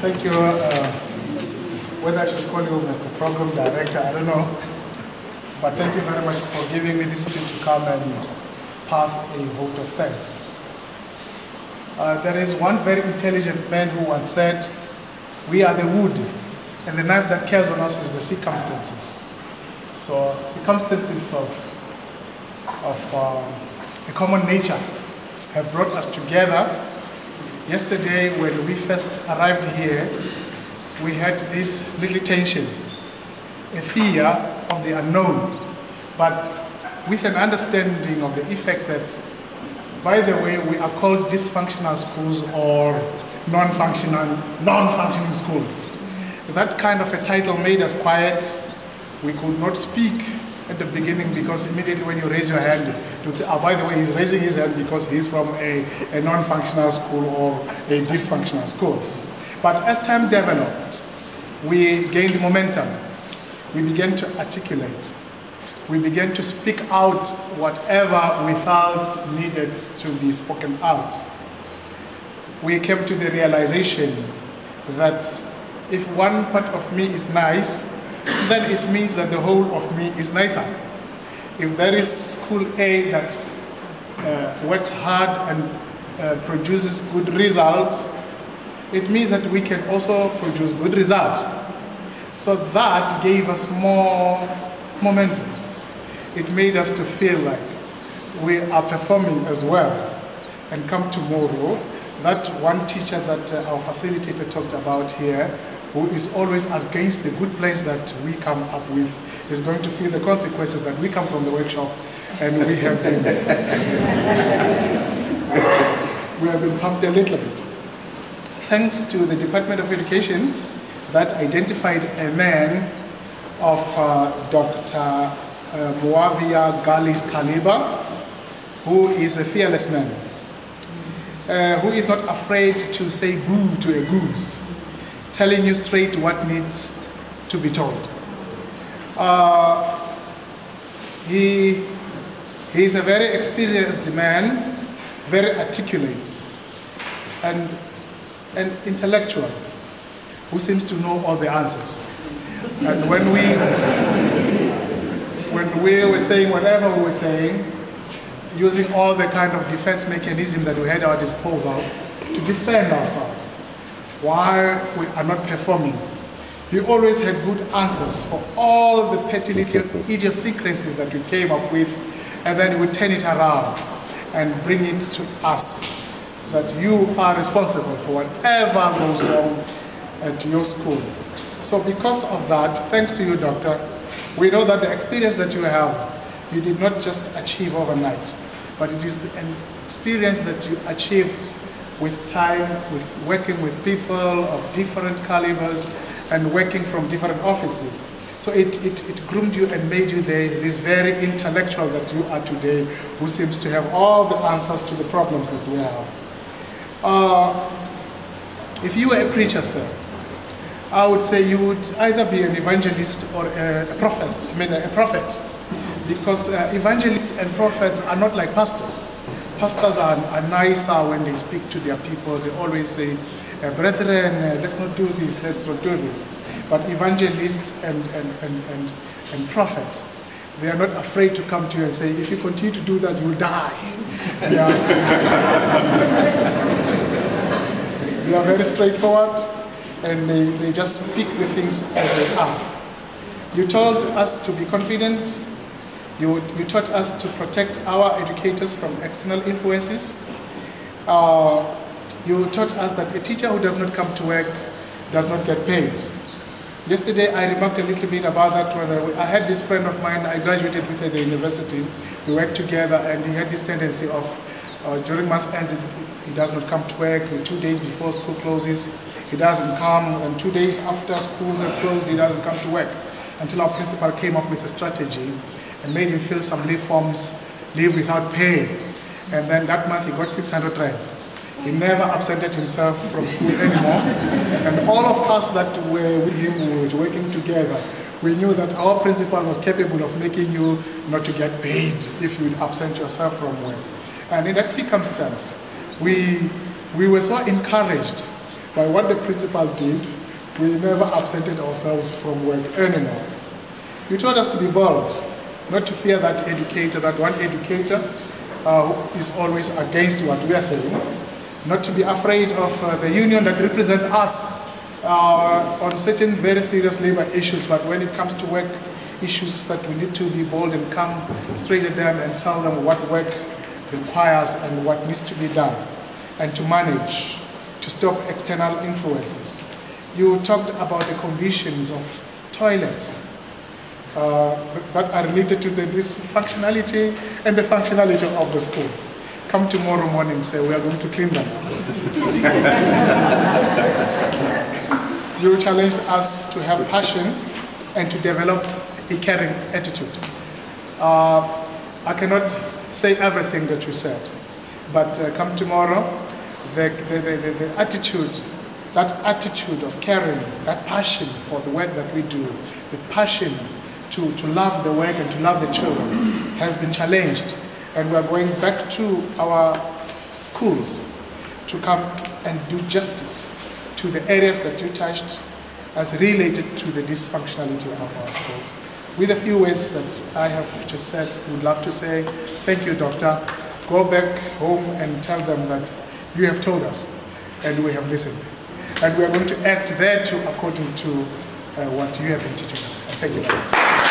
Thank you. Whether I should call you Mr. Program Director, I don't know. But thank you very much for giving me this opportunity to come and pass a vote of thanks. There is one very intelligent man who once said, "We are the wood, and the knife that carves on us is the circumstances." So circumstances of a common nature have brought us together. Yesterday, when we first arrived here, we had this little tension, a fear of the unknown, but with an understanding of the effect that, by the way, we are called dysfunctional schools or non-functioning schools. That kind of a title made us quiet. We could not speak at the beginning because immediately when you raise your hand, you would say, "Oh, by the way, he's raising his hand because he's from a non-functional school or a dysfunctional school." But as time developed, we gained momentum. We began to articulate. We began to speak out whatever we felt needed to be spoken out. We came to the realization that if one part of me is nice, then it means that the whole of me is nicer. If there is school A that works hard and produces good results, it means that we can also produce good results. So that gave us more momentum. It made us to feel like we are performing as well. And come tomorrow, that one teacher that our facilitator talked about here, who is always against the good plans that we come up with, is going to feel the consequences that we come from the workshop and we have been pumped a little bit. Thanks to the Department of Education that identified a man of Dr. Moavia Gali's caliber, who is a fearless man, who is not afraid to say boo to a goose, telling you straight what needs to be told. He is a very experienced man, very articulate, and intellectual, who seems to know all the answers. And when we were saying whatever we were saying, using all the kind of defense mechanism that we had at our disposal to defend ourselves, why we are not performing, he always had good answers for all the petty little idiosyncrasies that we came up with, and then he would turn it around and bring it to us, that you are responsible for whatever goes wrong at your school. So because of that, thanks to you, Doctor, we know that the experience that you have, you did not just achieve overnight, but it is an experience that you achieved with time, with working with people of different calibers and working from different offices. So it groomed you and made you this very intellectual that you are today, who seems to have all the answers to the problems that we have. If you were a preacher, sir, I would say you would either be an evangelist or a prophet, because evangelists and prophets are not like pastors. Pastors are nicer when they speak to their people. They always say, "Brethren, let's not do this, let's not do this." But evangelists and prophets, they are not afraid to come to you and say, "If you continue to do that, you'll die." They are very straightforward, and they just speak the things as they are. You told us to be confident. You taught us to protect our educators from external influences. You taught us that a teacher who does not come to work does not get paid. Yesterday I remarked a little bit about that when I had this friend of mine I graduated with at the university. We worked together, and he had this tendency of, during month ends, he does not come to work. 2 days before school closes, he doesn't come, and 2 days after schools are closed, he doesn't come to work, until our principal came up with a strategy and made him fill some leave forms, leave without pay. And then that month he got 600 rands. He never absented himself from school anymore. And all of us that were with him, we were working together, we knew that our principal was capable of making you not to get paid if you would absent yourself from work. And in that circumstance, we were so encouraged by what the principal did, we never absented ourselves from work anymore. You told us to be bold, not to fear that educator, that one educator who is always against what we are saying, not to be afraid of the union that represents us on certain very serious labor issues, but when it comes to work issues, that we need to be bold and come straight at them and tell them what work requires and what needs to be done, and to manage, to stop external influences. You talked about the conditions of toilets that are related to the dysfunctionality and the functionality of the school. Come tomorrow morning, say we are going to clean them. You challenged us to have passion and to develop a caring attitude. I cannot say everything that you said, but come tomorrow, the attitude, that attitude of caring, that passion for the work that we do, the passion to love the work and to love the children has been challenged. And we are going back to our schools to come and do justice to the areas that you touched as related to the dysfunctionality of our schools. With a few words that I have just said, would love to say, thank you, Doctor. Go back home and tell them that you have told us and we have listened. And we are going to act there too according to what you have been teaching us. Thank you very much.